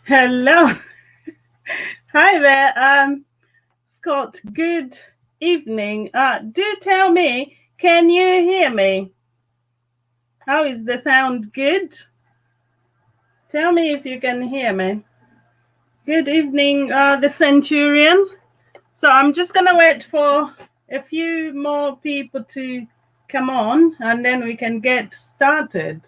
Hello. Hi there, Scott. Good evening. Do tell me, can you hear me? How is the sound? Good? Tell me if you can hear me. Good evening, the Centurion. So I'm just going to wait for a few more people to come on, and then we can get started.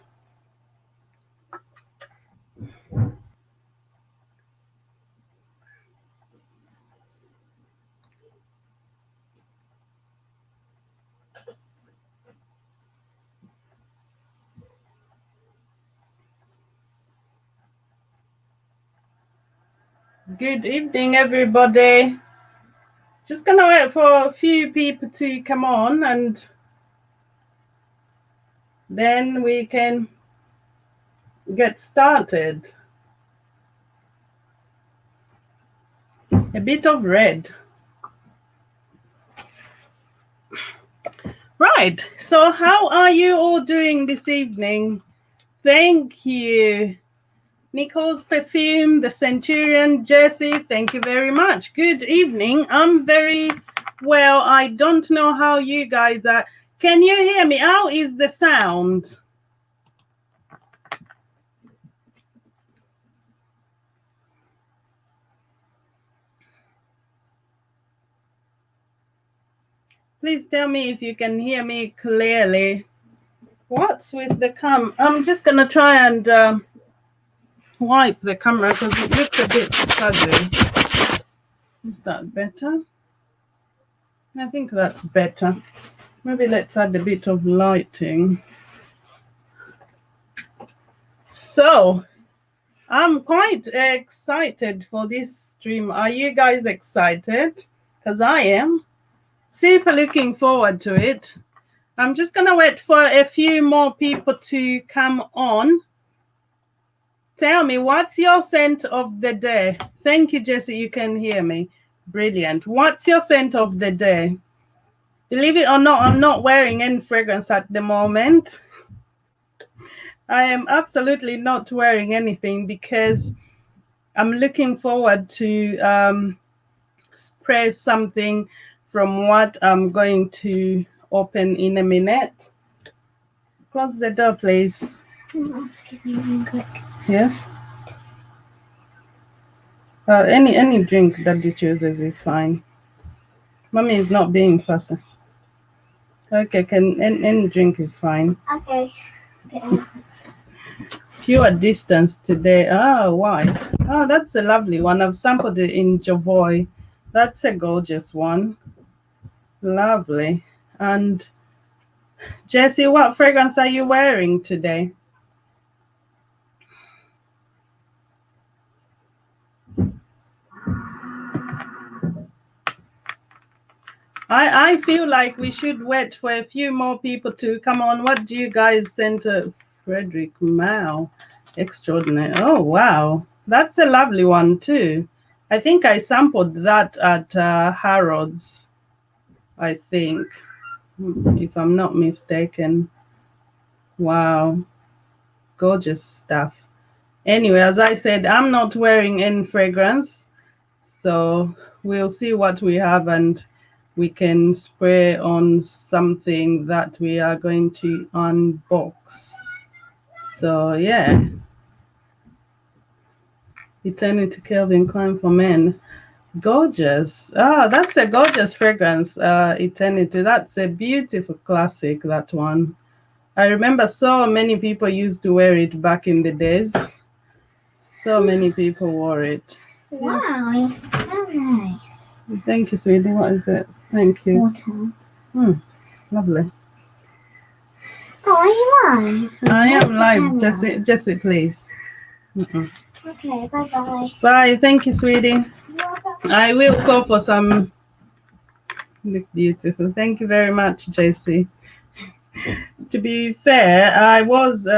Good evening, everybody. Just going to wait for a few people to come on, and then we can get started. A bit of red. Right, so how are you all doing this evening? Thank you. Nicole's Perfume, the Centurion, Jesse, thank you very much. Good evening. I'm very well. I don't know how you guys are. Can you hear me? How is the sound? Please tell me if you can hear me clearly. What's with the cam? I'm just going to try and wipe the camera because it looks a bit fuzzy. Is that better? I think that's better. Maybe let's add a bit of lighting. So, I'm quite excited for this stream. Are you guys excited? Because I am. Super looking forward to it. I'm just going to wait for a few more people to come on. Tell me, what's your scent of the day? Thank you, Jesse. You can hear me. Brilliant. What's your scent of the day? Believe it or not, I'm not wearing any fragrance at the moment. I am absolutely not wearing anything because I'm looking forward to spray something from what I'm going to open in a minute. Close the door, please. Excuse me real quick. Yes? Any drink that he chooses is fine. Mommy is not being fussy. Okay, any drink is fine. Okay. Pure distance today. Oh, white. Oh, that's a lovely one. I've sampled it in Jovoy. That's a gorgeous one. Lovely. And Jessie, what fragrance are you wearing today? I feel like we should wait for a few more people to come on. What do you guys send to Frederick Mao? Extraordinary. Oh, wow. That's a lovely one, too. I think I sampled that at Harrods, I think, if I'm not mistaken. Wow. Gorgeous stuff. Anyway, as I said, I'm not wearing any fragrance. So we'll see what we have and we can spray on something that we are going to unbox. So yeah. Eternity Calvin Klein for Men. Gorgeous. That's a gorgeous fragrance, Eternity. That's a beautiful classic, that one. I remember so many people used to wear it back in the days. So many people wore it. Wow, yes. You're so nice. Thank you, sweetie. What is it? Thank you. Water. Lovely. Oh, are you live? I am live. Camera? Jessie, please. Okay, bye-bye. Bye. Thank you, sweetie. You're welcome. I will go for some. Look beautiful. Thank you very much, Jessie. To be fair, I was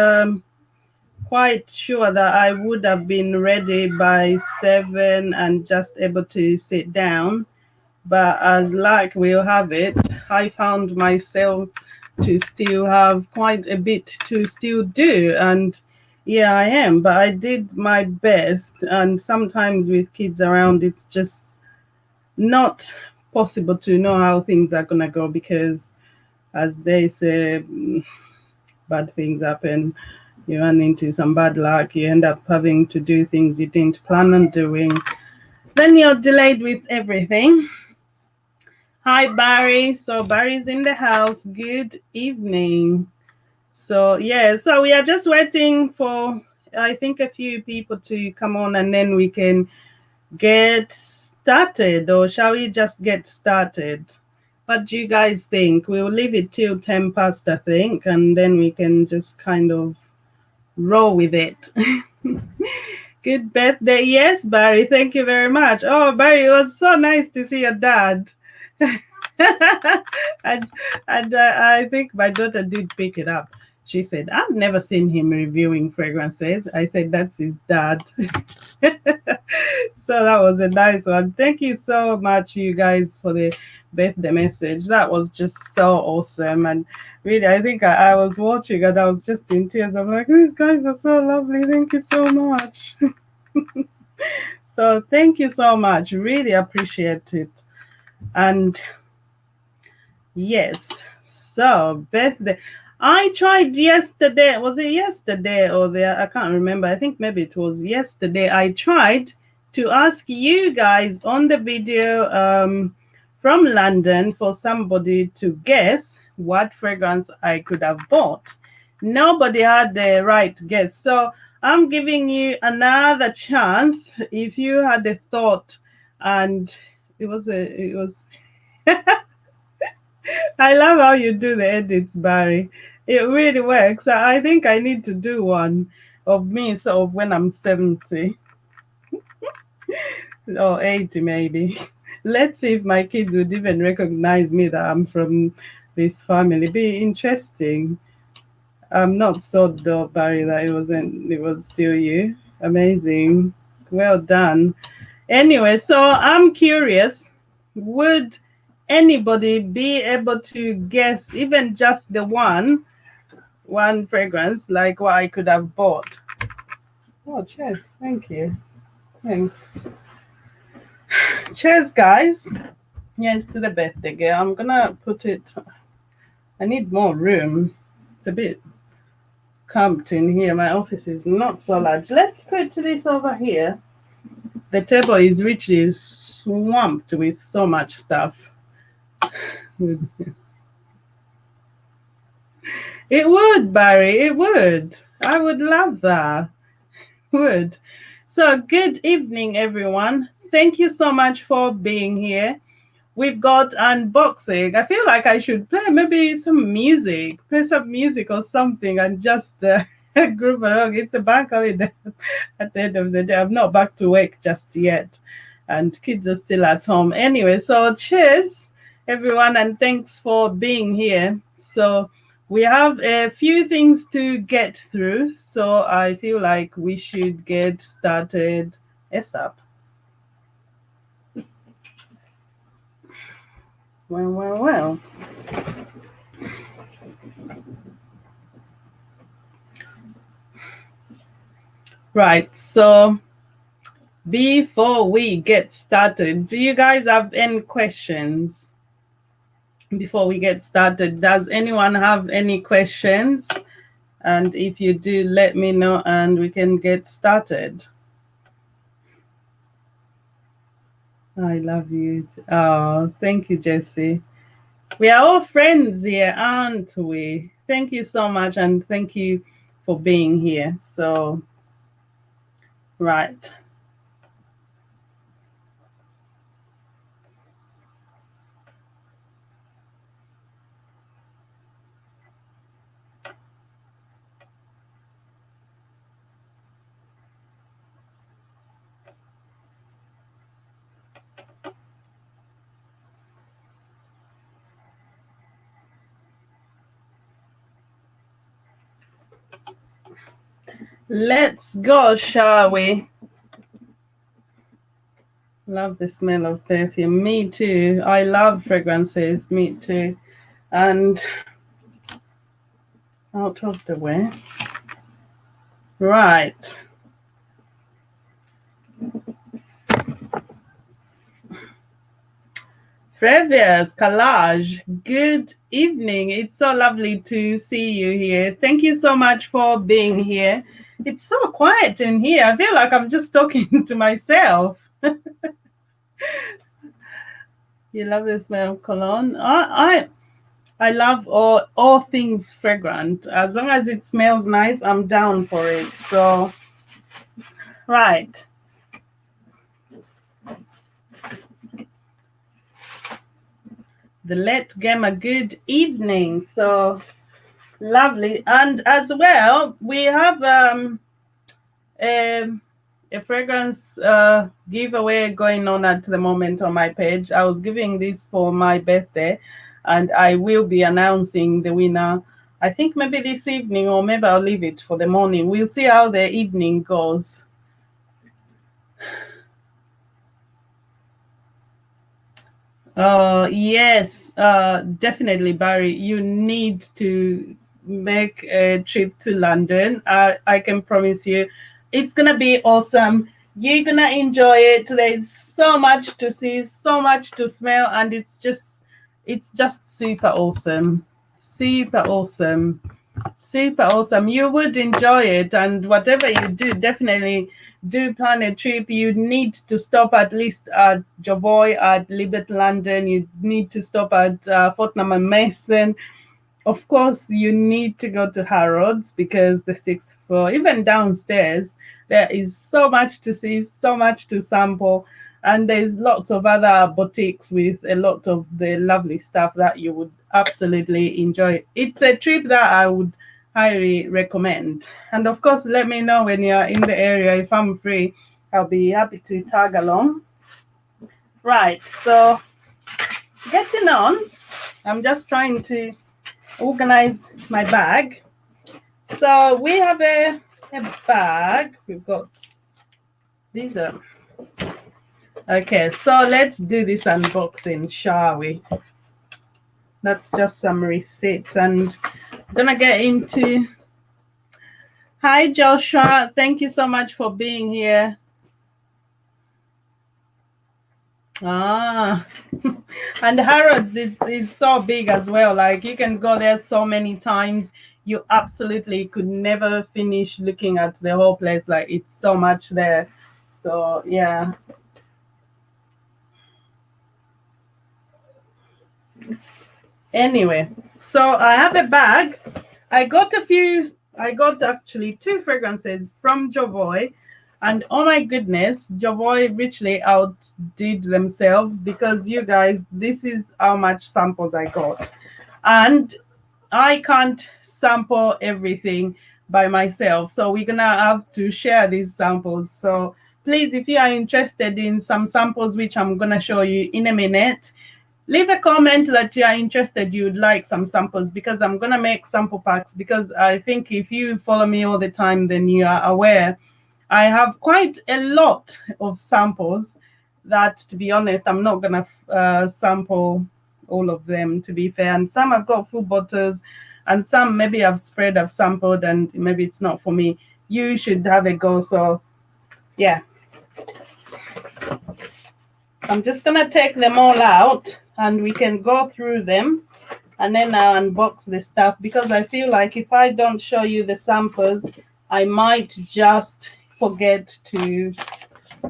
quite sure that I would have been ready by 7 and just able to sit down. But as luck will have it, I found myself to still have quite a bit to still do. And Yeah, I am, but I did my best. And sometimes with kids around, it's just not possible to know how things are going to go because, as they say, bad things happen. You run into some bad luck. You end up having to do things you didn't plan on doing. Then you're delayed with everything. Hi, Barry. So, Barry's in the house. Good evening. So, yeah, so we are just waiting for, I think, a few people to come on and then we can get started. Or shall we just get started? What do you guys think? We'll leave it till 10 past, I think, and then we can just kind of roll with it. Good birthday. Yes, Barry. Thank you very much. Oh, Barry, it was so nice to see your dad. and I think my daughter did pick it up. She said, I've never seen him reviewing fragrances. I said, that's his dad. So that was a nice one. Thank you so much, you guys, for the birthday message. That was just so awesome. And really, I think I was watching and I was just in tears. I'm like, these guys are so lovely. Thank you so much. So thank you so much. Really appreciate it. And yes, so birthday. I tried yesterday. Was it yesterday or I can't remember. I think maybe it was yesterday. I tried to ask you guys on the video from London for somebody to guess what fragrance I could have bought. Nobody had the right guess. So I'm giving you another chance if you had a thought and it was I love how you do the edits, Barry. It really works. I think I need to do one of me sort of when I'm 70 or 80 maybe. Let's see if my kids would even recognize me that I'm from this family. Be interesting. I'm not so dull, Barry, that it was still you. Amazing. Well done. Anyway, so I'm curious, would anybody be able to guess even just the one fragrance like what I could have bought? Oh, cheers. Thank you. Thanks. Cheers, guys. Yes, to the birthday girl. I'm gonna put it. I need more room. It's a bit cramped in here. My office is not so large. Let's put this over here. The table is richly swamped with so much stuff. It would, Barry. It would. I would love that. Would. So, good evening, everyone. Thank you so much for being here. We've got unboxing. I feel like I should play maybe some music, play some music or something, and just group along. It's a bank holiday at the end of the day. I'm not back to work just yet, and kids are still at home. Anyway, so cheers, everyone, and thanks for being here. So, we have a few things to get through, so I feel like we should get started ASAP. Well. Right, so before we get started, do you guys have any questions? Before we get started, does anyone have any questions? And if you do, let me know and we can get started. I love you. Oh, thank you, Jessie. We are all friends here, aren't we? Thank you so much and thank you for being here. So, right. Let's go, shall we? Love the smell of perfume. Me too. I love fragrances. Me too. And out of the way. Right. Previous Collage, good evening. It's so lovely to see you here. Thank you so much for being here. It's so quiet in here. I feel like I'm just talking to myself. You love the smell of cologne? I love all things fragrant. As long as it smells nice, I'm down for it. So, right. The late gamer, good evening. So lovely. And as well, we have a fragrance giveaway going on at the moment on my page. I was giving this for my birthday, and I will be announcing the winner. I think maybe this evening, or maybe I'll leave it for the morning. We'll see how the evening goes. Yes, definitely, Barry. You need to make a trip to London. I can promise you, it's gonna be awesome. You're gonna enjoy it. There's so much to see, so much to smell, and it's just super awesome, super awesome. Super awesome. You would enjoy it, and whatever you do, definitely do plan a trip. You need to stop at least at Jovoy, at Liberty London. You need to stop at Fortnum and Mason. Of course, you need to go to Harrods because the sixth floor, even downstairs, there is so much to see, so much to sample. And there's lots of other boutiques with a lot of the lovely stuff that you would absolutely enjoy. It's a trip that I would highly recommend. And of course, let me know when you're in the area. If I'm free, I'll be happy to tag along. Right, so getting on, I'm just trying to organize my bag. So we have a bag. We've got these are okay, so let's do this unboxing, shall we? That's just some receipts, and I'm gonna get into. Hi Joshua, thank you so much for being here. And Harrods is so big as well. Like you can go there so many times. You absolutely could never finish looking at the whole place. Like it's so much there. So yeah. Anyway, so I have a bag. I got actually 2 fragrances from Jovoy. And oh my goodness, Jovoy richly outdid themselves because you guys, this is how much samples I got. And I can't sample everything by myself. So we're going to have to share these samples. So please, if you are interested in some samples, which I'm going to show you in a minute, leave a comment that you are interested, you'd like some samples, because I'm going to make sample packs, because I think if you follow me all the time, then you are aware I have quite a lot of samples that, to be honest, I'm not going to sample all of them, to be fair. And some I've got full bottles, and some maybe I've sampled, and maybe it's not for me. You should have a go. So, yeah. I'm just going to take them all out, and we can go through them, and then I'll unbox the stuff, because I feel like if I don't show you the samples, I might just forget to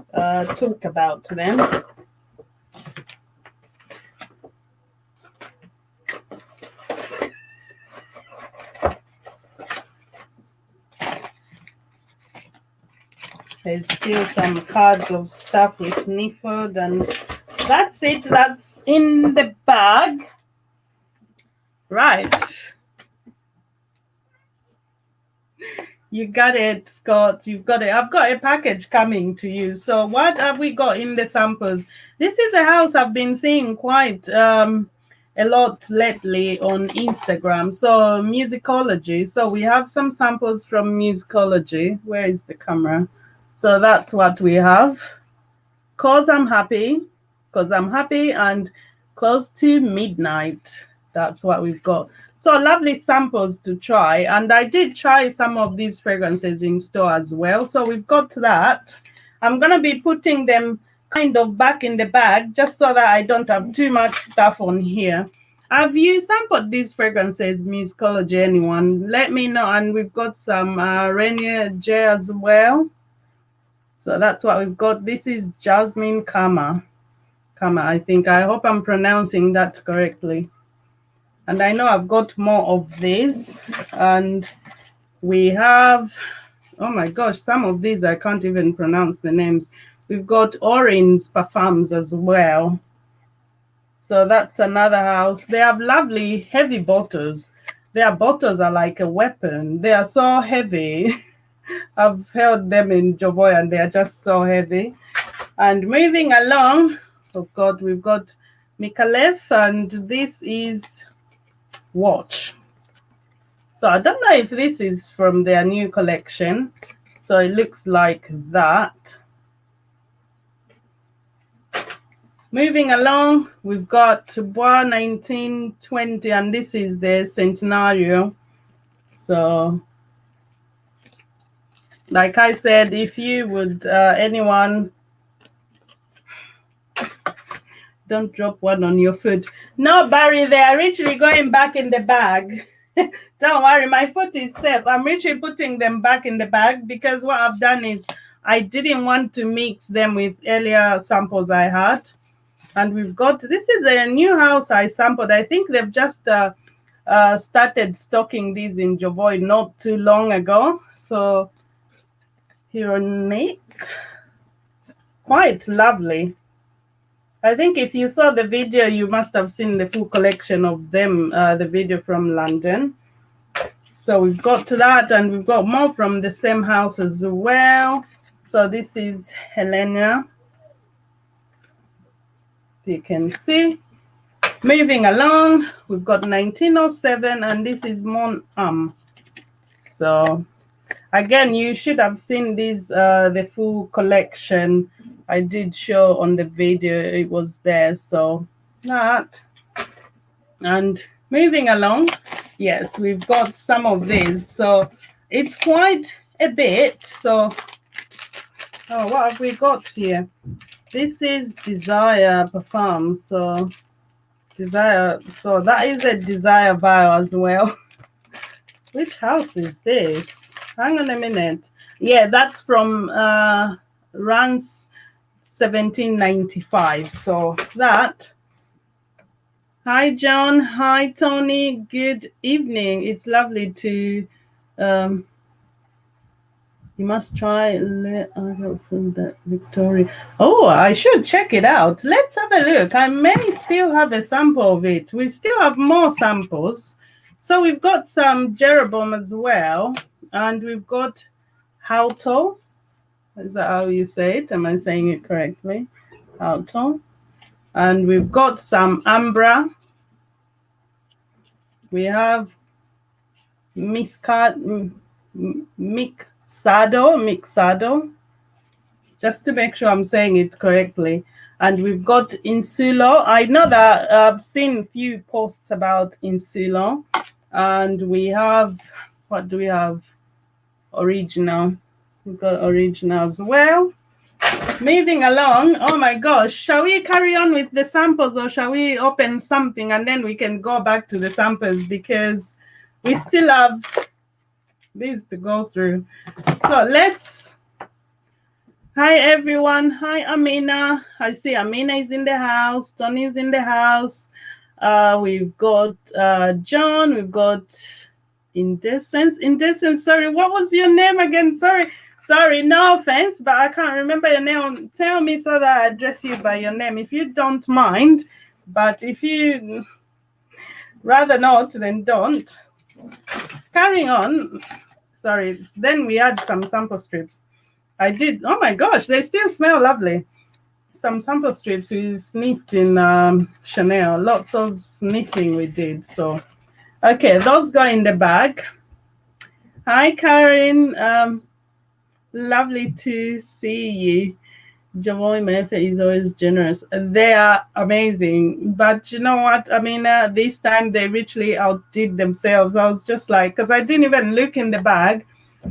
talk about them. There's still some cards of stuff with Nifford, and that's it. That's in the bag. Right. You got it, Scott. You've got it. I've got a package coming to you. So what have we got in the samples? This is a house I've been seeing quite a lot lately on Instagram. So Musicology. So we have some samples from Musicology. Where is the camera? So that's what we have. Cause I'm happy, and Close to Midnight. That's what we've got. So lovely samples to try. And I did try some of these fragrances in store as well. So we've got that. I'm going to be putting them kind of back in the bag just so that I don't have too much stuff on here. Have you sampled these fragrances, Musicology, anyone? Let me know. And we've got some Rainier J as well. So that's what we've got. This is Jasmine Kama, I think. I hope I'm pronouncing that correctly. And I know I've got more of these. And we have, oh my gosh, some of these I can't even pronounce the names. We've got Orange Parfums as well. So that's another house. They have lovely heavy bottles. Their bottles are like a weapon. They are so heavy. I've held them in Jovoy and they are just so heavy. And moving along, oh God, we've got Mikalev, and this is Watch. So I don't know if this is from their new collection. So it looks like that. Moving along, we've got Bois 1920, and this is the Centenario. So, like I said, if you would, anyone, don't drop one on your foot. No, Barry, they are literally going back in the bag. Don't worry, my foot is safe. I'm literally putting them back in the bag because what I've done is I didn't want to mix them with earlier samples I had. And we've got, this is a new house I sampled. I think they've just started stocking these in Jovoy not too long ago. So, Hironic, quite lovely. I think if you saw the video, you must have seen the full collection of them, the video from London. So we've got to that, and we've got more from the same house as well. So this is Helena. You can see. Moving along, we've got 1907, and this is Mon Am. So again, you should have seen this, the full collection. I did show on the video, it was there. So that. And moving along, yes, we've got some of these. So it's quite a bit. So, oh, what have we got here? This is Desire Parfum. So Desire, so that is a Desire vial as well. Which house is this? Hang on a minute. Yeah, that's from Rance 1795. So that. Hi, John. Hi, Tony. Good evening. It's lovely to. You must try from that Victoria. Oh, I should check it out. Let's have a look. I may still have a sample of it. We still have more samples. So we've got some Jeroboam as well. And we've got Hauto. Is that how you say it? Am I saying it correctly? Hauto. And we've got some Ambra. We have Mixado, just to make sure I'm saying it correctly. And we've got Insulo. I know that I've seen a few posts about Insulo. And we have, what do we have? Original. We've got Original as well. Moving along, oh my gosh, shall we carry on with the samples, or shall we open something and then we can go back to the samples, because we still have these to go through. So let's, hi everyone. Hi Amina. I see Amina is in the house. Tony is in the house. We've got John. We've got Indecence. Sorry, what was your name again? Sorry, no offense, but I can't remember your name. Tell me so that I address you by your name, if you don't mind. But if you rather not, then don't. Carrying on. Sorry, then we had some sample strips. I did, oh my gosh, they still smell lovely. Some sample strips we sniffed in Chanel. Lots of sniffing we did. So, okay, those go in the bag. Hi, Karen. Lovely to see you. Javoy Mefe is always generous. They are amazing. But you know what? I mean, this time they richly outdid themselves. I was just like, because I didn't even look in the bag.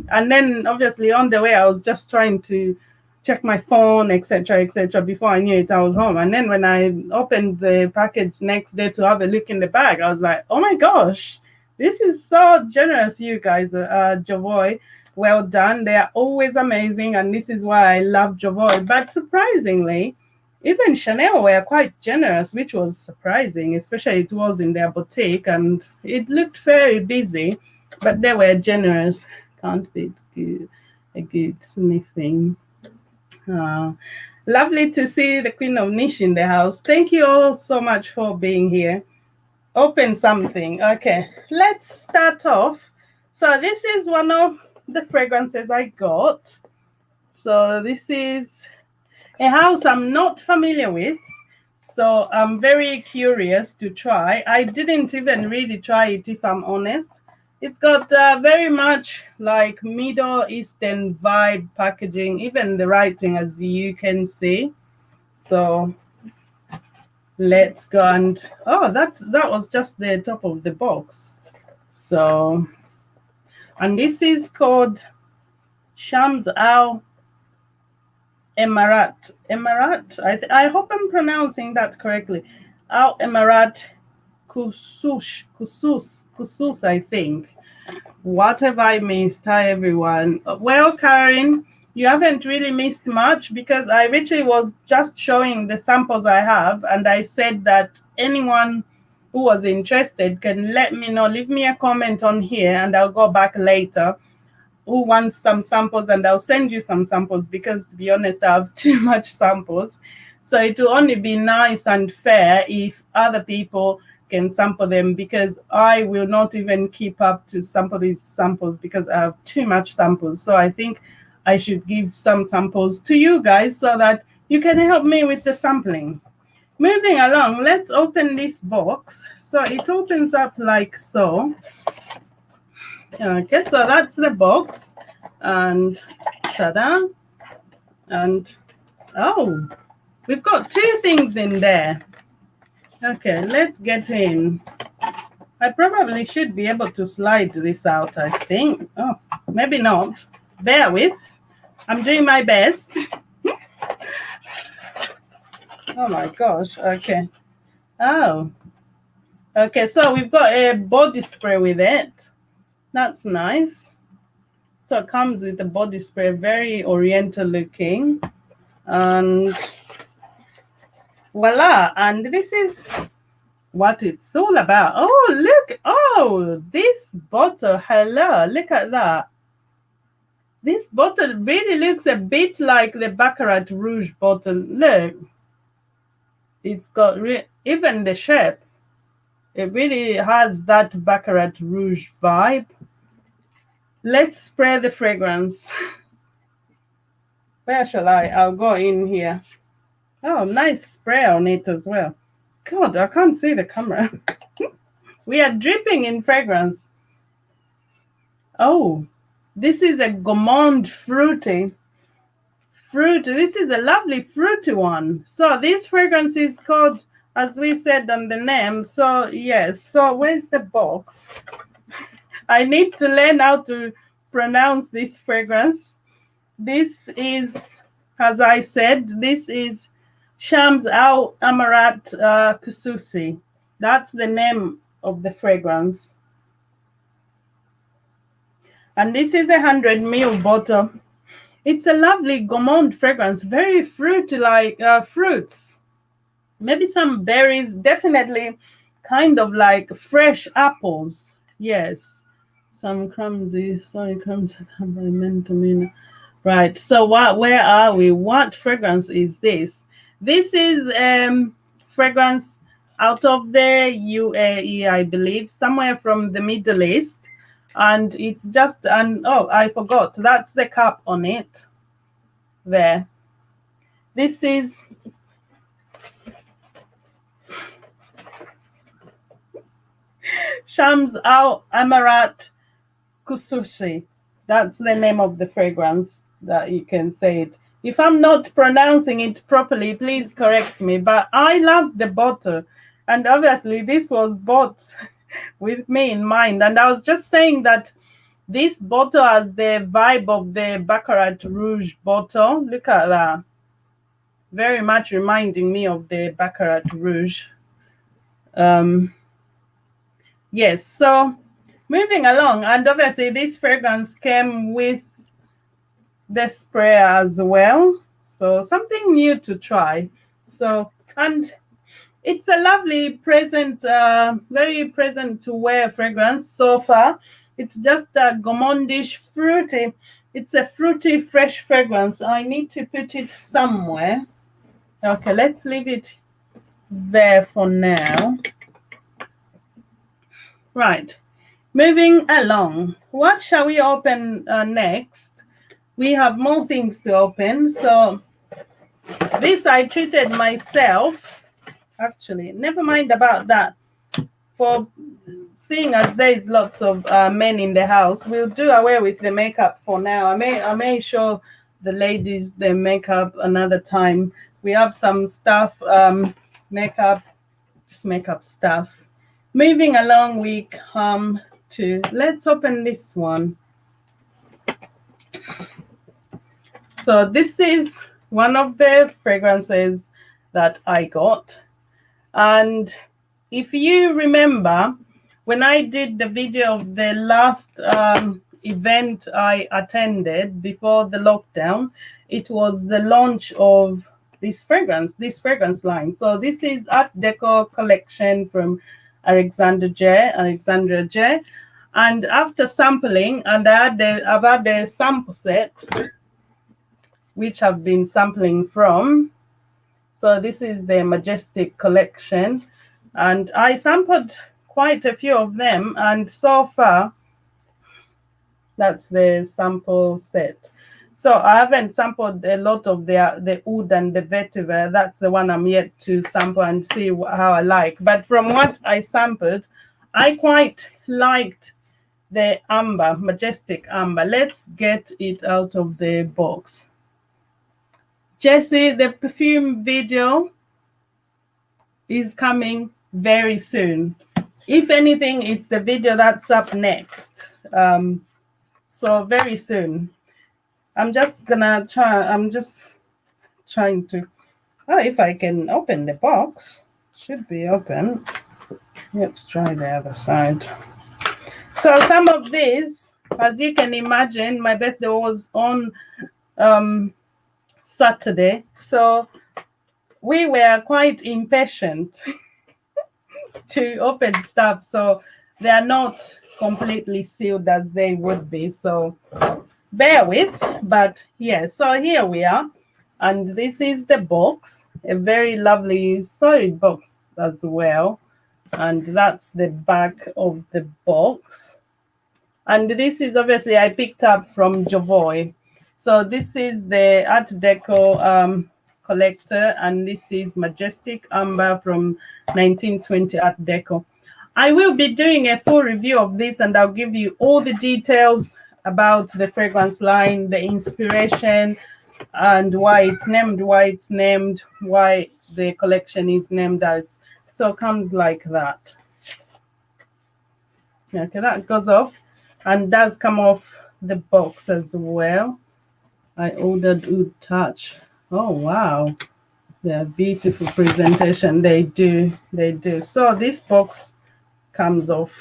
And then obviously on the way, I was just trying to check my phone, etc., before I knew it, I was home. And then when I opened the package next day to have a look in the bag, I was like, oh my gosh, this is so generous, you guys, Javoy. Well done. They are always amazing, and this is why I love Javoy. But surprisingly, even Chanel were quite generous, which was surprising, especially it was in their boutique, and it looked very busy, but they were generous. Can't be a good sniffing. Lovely to see the Queen of Niche in the house. Thank you all so much for being here. Open something. Okay, let's start off. So this is one of the fragrances I got. So this is a house I'm not familiar with. So I'm very curious to try. I didn't even really try it, if I'm honest. It's got very much like Middle Eastern vibe packaging, even the writing, as you can see. So let's go and that was just the top of the box. So, and this is called Shams Al Emarat. Emarat. I hope I'm pronouncing that correctly. Al Emarat Khusus, I think. What have I missed? Hi, everyone. Well, Karen, you haven't really missed much because I literally was just showing the samples I have, and I said that anyone who was interested can let me know. Leave me a comment on here, and I'll go back later. Who wants some samples, and I'll send you some samples because, to be honest, I have too much samples. So it will only be nice and fair if other people can sample them, because I will not even keep up to sample these samples because I have too much samples. So I think I should give some samples to you guys so that you can help me with the sampling. Moving along, let's open this box. So it opens up like so. Okay, so that's the box, and ta-da, and oh, we've got two things in there. Okay, let's get in. I probably should be able to slide this out, I think. Oh, maybe not. Bear with. I'm doing my best. Oh my gosh, okay. Oh, okay, so we've got a body spray with it. That's nice. So it comes with a body spray, very oriental looking. And voila, and this is what it's all about. Oh, look. Oh, this bottle. Hello, look at that. This bottle really looks a bit like the Baccarat Rouge bottle. Look. It's got even the shape. It really has that Baccarat Rouge vibe. Let's spray the fragrance. Where shall I? I'll go in here. Oh, nice spray on it as well. God, I can't see the camera. We are dripping in fragrance. Oh, this is a gourmand fruity. This is a lovely fruity one. So this fragrance is called, as we said on the name. So yes, so where's the box? I need to learn how to pronounce this fragrance. This is, as I said, this is Shams Al Emarat Khususi. That's the name of the fragrance. And this is 100 ml bottle. It's a lovely gourmand fragrance, very fruity, like fruits. Maybe some berries, definitely kind of like fresh apples. Yes. Some crumbsy, sorry, crumbs. Right. So where are we? What fragrance is this? This is fragrance out of the UAE, I believe, somewhere from the Middle East. And it's just, and oh, I forgot. That's the cap on it. There. This is Shams Al Emarat Khususi. That's the name of the fragrance, that you can say it. If I'm not pronouncing it properly, please correct me. But I love the bottle. And obviously this was bought with me in mind. And I was just saying that this bottle has the vibe of the Baccarat Rouge bottle. Look at that. Very much reminding me of the Baccarat Rouge. Yes, so moving along, and obviously this fragrance came with the spray as well. So something new to try. So, and it's a lovely present, very present to wear fragrance so far. It's just a gourmandish, fruity. It's a fruity, fresh fragrance. I need to put it somewhere. Okay, let's leave it there for now. Right, moving along. What shall we open next? We have more things to open. So this I treated myself. Actually, never mind about that. For seeing as there is lots of men in the house, we'll do away with the makeup for now. I may show the ladies the makeup another time. We have some stuff, makeup, just makeup stuff. Moving along, we come to, let's open this one. So this is one of the fragrances that I got. And if you remember, when I did the video of the last event I attended before the lockdown, it was the launch of this fragrance line. So this is Art Deco collection from Alexandre J. And after sampling, and I've had the sample set, which I've been sampling from. So this is the Majestic collection. And I sampled quite a few of them. And so far, that's the sample set. So I haven't sampled a lot of the Oud and the Vetiver. That's the one I'm yet to sample and see how I like. But from what I sampled, I quite liked the amber, Majestic amber. Let's get it out of the box. Jessie, the perfume video is coming very soon. If anything, it's the video that's up next. So very soon. I'm just trying to, if I can open the box, should be open. Let's try the other side. So some of these, as you can imagine, my birthday was on Saturday. So we were quite impatient to open stuff. So they are not completely sealed as they would be. So bear with, but yeah, so here we are. And this is the box, a very lovely solid box as well. And that's the back of the box. And this is obviously I picked up from Jovoy. So this is the Art Deco collector, and this is Majestic Amber from 1920 Art Deco. I will be doing a full review of this, and I'll give you all the details about the fragrance line, the inspiration, and why it's named, why the collection is named as. So it comes like that. Okay, that goes off and does come off the box as well. I ordered Oud Touch. Oh wow, they're beautiful presentation. They do. So this box comes off.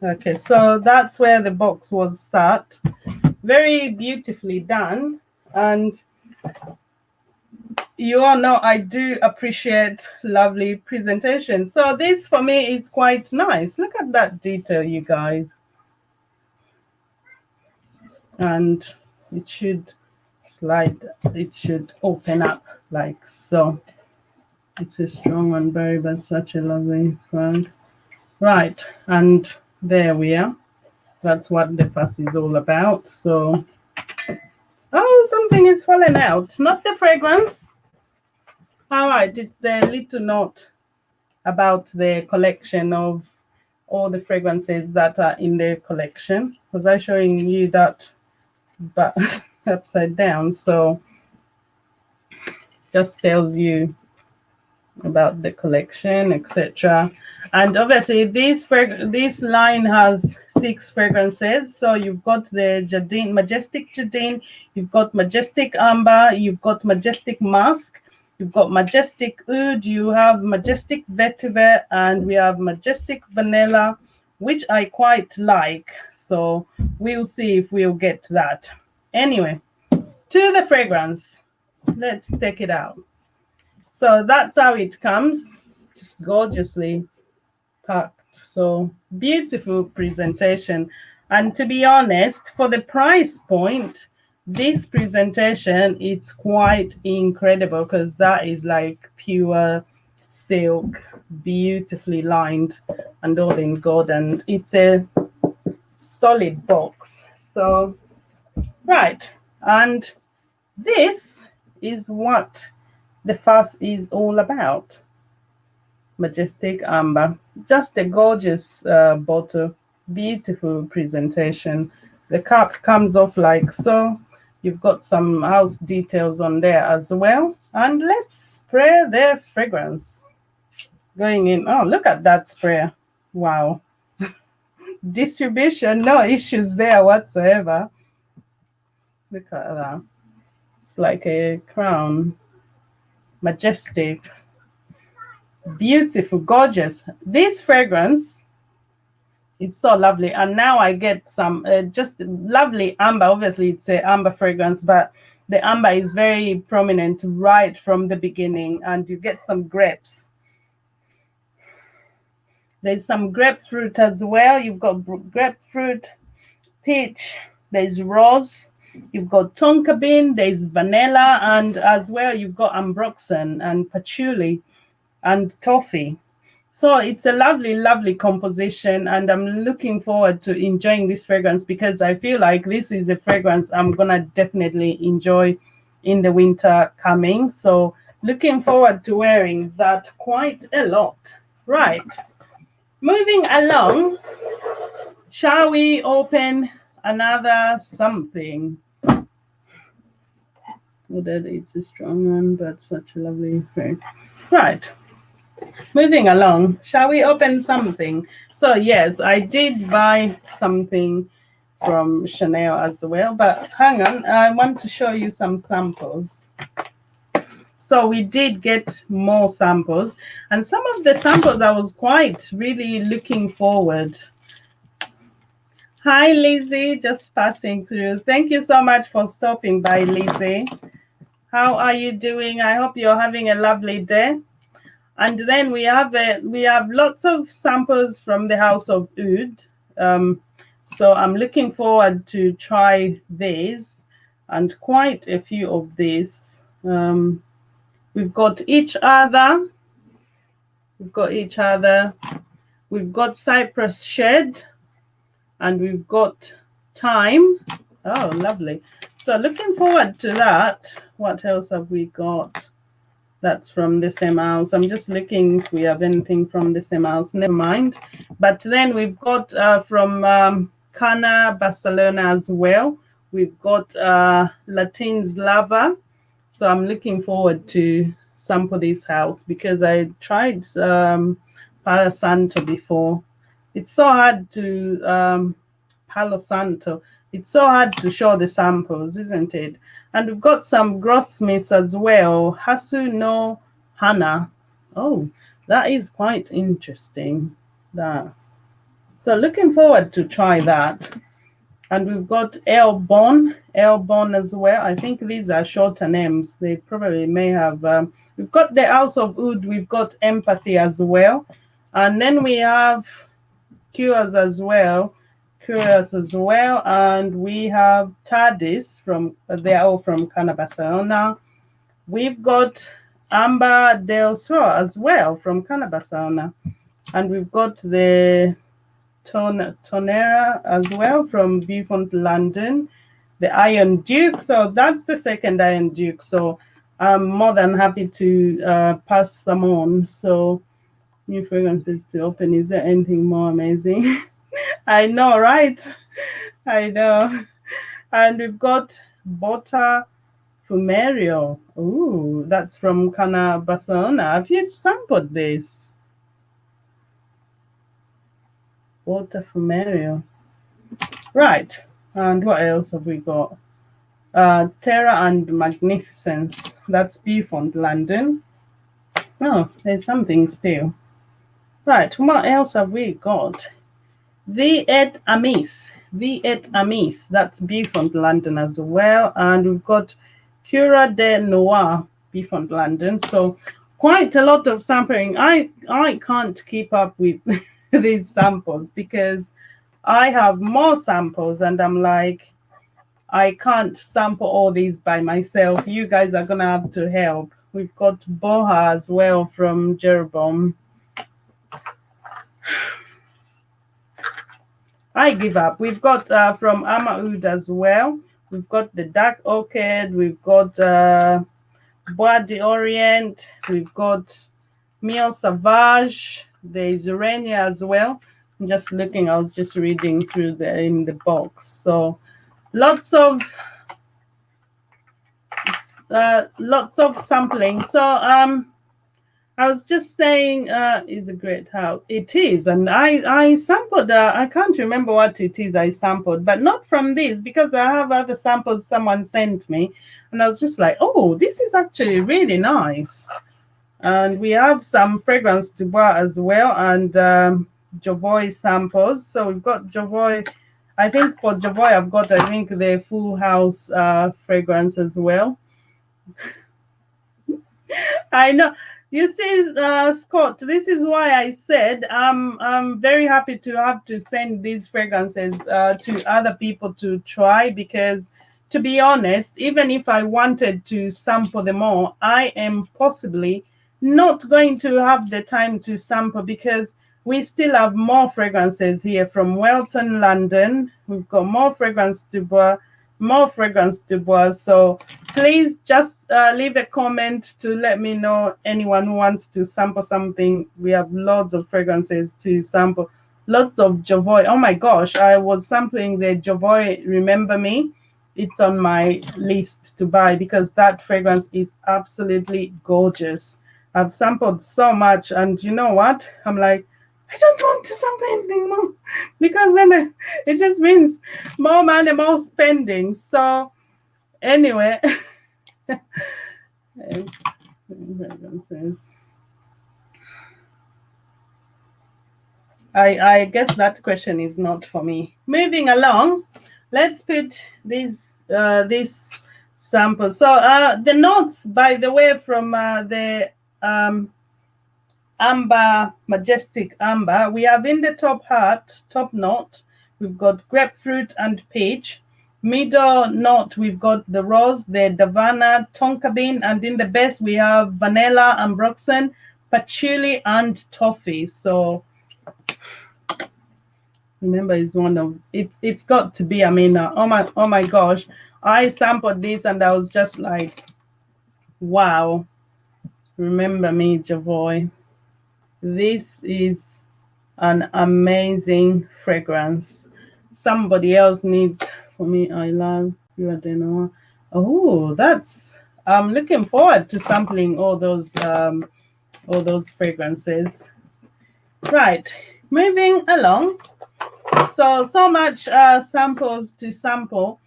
Okay, so that's where the box was sat. Very beautifully done. And you all know I do appreciate lovely presentation. So this for me is quite nice. Look at that detail, you guys. And it should slide, it should open up like so. It's a strong one, very, but such a lovely front. Right, and there we are. That's what the fuss is all about. So, oh, something is falling out. Not the fragrance. All right, it's the little note about the collection of all the fragrances that are in the collection. Was I showing you that but upside down? So just tells you about the collection, etc. And obviously this line has 6 fragrances. So you've got the Jardine, Majestic Jardine, you've got Majestic Amber, you've got Majestic Musk, you've got Majestic Oud, you have Majestic Vetiver, and we have Majestic Vanilla, which I quite like. So we'll see if we'll get that. Anyway, to the fragrance. Let's take it out. So that's how it comes, just gorgeously packed. So beautiful presentation. And to be honest, for the price point, this presentation, it's quite incredible because that is like pure silk, beautifully lined and all in gold. And it's a solid box. So, right. And this is what the fuss is all about. Majestic Amber, just a gorgeous bottle, beautiful presentation. The cap comes off like so. You've got some house details on there as well. And let's spray the fragrance going in. Oh, look at that spray. Wow. Distribution, no issues there whatsoever. Look at that. It's like a crown. Majestic, beautiful, gorgeous. This fragrance is so lovely. And now I get some just lovely amber. Obviously it's a amber fragrance, but the amber is very prominent right from the beginning, and you get some grapes. There's some grapefruit as well. You've got grapefruit, peach, there's rose, you've got tonka bean, there's vanilla, and as well you've got ambroxan and patchouli and toffee. So it's a lovely, lovely composition, and I'm looking forward to enjoying this fragrance because I feel like this is a fragrance I'm gonna definitely enjoy in the winter coming. So looking forward to wearing that quite a lot. Right, moving along, shall we open another something? Well, that it's a strong one, but such a lovely fragrance. Right, moving along, shall we open something? So yes, I did buy something from Chanel as well, but hang on, I want to show you some samples. So we did get more samples, and some of the samples I was quite really looking forward. Hi Lizzie, just passing through. Thank you so much for stopping by, Lizzie. How are you doing? I hope you're having a lovely day. And then we have lots of samples from the House of Oud. So I'm looking forward to try these, and quite a few of these. We've got each other. We've got Cypress Shed, and we've got Time. Oh, lovely. So looking forward to that. What else have we got? That's from the same house. I'm just looking if we have anything from the same house. Never mind. But then we've got from Cana, Barcelona as well. We've got Latin's Lava. So I'm looking forward to sample this house because I tried Palo Santo before. It's so hard to Palo Santo. It's so hard to show the samples, isn't it? And we've got some Grossmiths as well. Hasu no Hana. Oh, that is quite interesting. That. So looking forward to try that. And we've got Elbon as well. I think these are shorter names. They probably may have. We've got the House of Oud. We've got Empathy as well. And then we have Curious as well. And we have Tardis they're all from Cana, Barcelona. We've got Amber del Sur as well from Cana, Barcelona. And we've got the Tonera as well from Beaufort, London. The Iron Duke. So that's the second Iron Duke. So I'm more than happy to pass some on. So new fragrances to open. Is there anything more amazing? I know, right? I know. And we've got Butter Fumerio. Ooh, that's from Cana, Barcelona. Have you sampled this? Water Fumerio. Right. And what else have we got? Terra and Magnificence. That's beef on London. Oh, there's something still. Right. What else have we got? V8 Amis. V8 Amis. That's beef on London as well. And we've got Cura de Noir, beef on London. So quite a lot of sampling. I can't keep up with these samples because I have more samples and I'm like, I can't sample all these by myself. You guys are gonna have to help. We've got Boha as well from Jeroboam. I give up. We've got from Amaoud as well. We've got the Dark Orchid. We've got Bois d'Orient. We've got Miel Sauvage. There's Urania as well. I'm just looking. I was just reading through in the box. So lots of sampling. So I was just saying, is a great house. It is, and I sampled. I can't remember what it is I sampled, but not from this because I have other samples someone sent me, and I was just like, oh, this is actually really nice. And we have some fragrance Dubois as well, and Jovoy samples. So we've got Jovoy. I think for Jovoy, I've got the Full House fragrance as well. I know. You see, Scott, this is why I said I'm very happy to have to send these fragrances to other people to try because, to be honest, even if I wanted to sample them all, I am possibly not going to have the time to sample because we still have more fragrances here from Welton, London. We've got more fragrance Dubois. So please just leave a comment to let me know anyone who wants to sample something. We have lots of fragrances to sample. Lots of Jovoy. Oh my gosh, I was sampling the Jovoy Remember Me. It's on my list to buy because that fragrance is absolutely gorgeous. I've sampled so much, and you know what? I'm like, I don't want to sample anything more because then it just means more money, more spending. So anyway, I guess that question is not for me. Moving along, let's put these samples. So the notes, by the way, from the Amber, Majestic Amber, we have in the top note, we've got grapefruit and peach. Middle note, we've got the rose, the Davana, tonka bean, and in the base we have vanilla, ambroxan, patchouli, and toffee. So remember, it's one of it's got to be Amina. Oh my gosh, I sampled this and I was just like, wow. Remember me, Jovoy. This is an amazing fragrance. Somebody else needs for me. I love you, Adenoa. Oh, I'm looking forward to sampling all those fragrances. Right, moving along. So much samples to sample.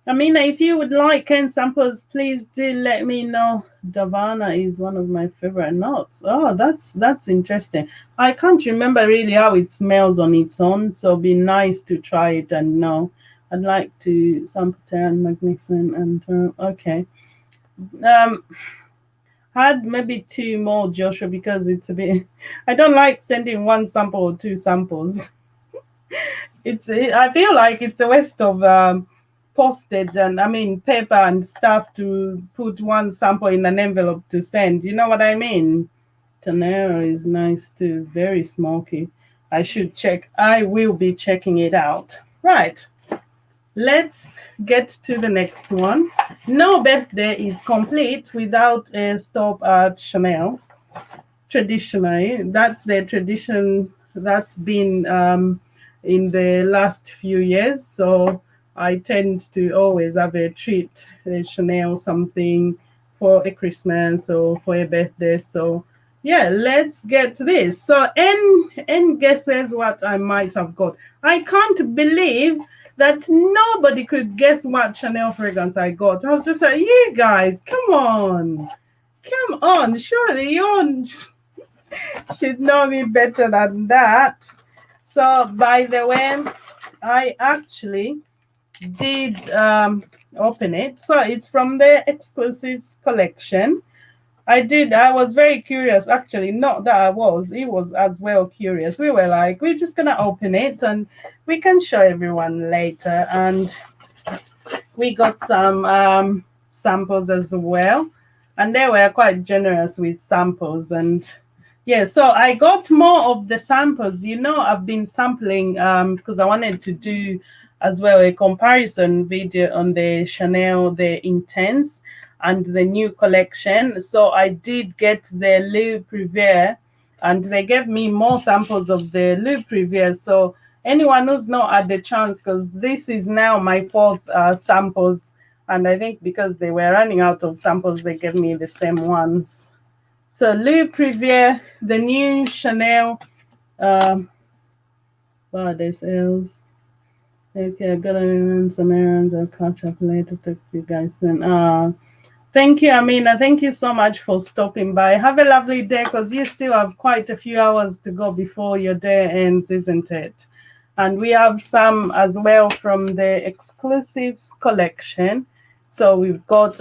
Amina, if you would like any samples, please do let me know. Davana is one of my favorite notes. Oh, that's interesting. I can't remember really how it smells on its own, so it'd be nice to try it and know. I'd like to sample Terra and Magnificent and okay. Add maybe 2 more, Joshua, because it's a bit. I don't like sending 1 sample or 2 samples. I feel like it's a waste of postage and paper and stuff to put 1 sample in an envelope to send. You know what I mean? Tonero is nice too, very smoky. I should check. I will be checking it out. Right. Let's get to the next one. No birthday is complete without a stop at Chanel. Traditionally, that's the tradition that's been in the last few years. So I tend to always have a treat, a Chanel something for a Christmas or for a birthday. So yeah, let's get to this. So any guesses what I might have got? I can't believe that nobody could guess what Chanel fragrance I got. I was just like, you guys, come on. Come on. Surely you should know me better than that. So by the way, I actually did open it. So it's from the exclusives collection. I was very curious, actually. Not that he was as well curious. We were like, we're just gonna open it and we can show everyone later. And we got some samples as well, and they were quite generous with samples. And yeah, so I got more of the samples. I've been sampling because I wanted to do as well a comparison video on the Chanel, the Intense and the new collection. So I did get the Le Privé, and they gave me more samples of the Le Privé. So anyone who's not had the chance, because this is now my fourth samples, and I think because they were running out of samples, they gave me the same ones. So Le Privé, the new Chanel, what this is. Okay, I got some errands. I'll catch up later. Talk to you guys soon. Thank you, Amina. Thank you so much for stopping by. Have a lovely day, because you still have quite a few hours to go before your day ends, isn't it? And we have some as well from the exclusives collection. So we've got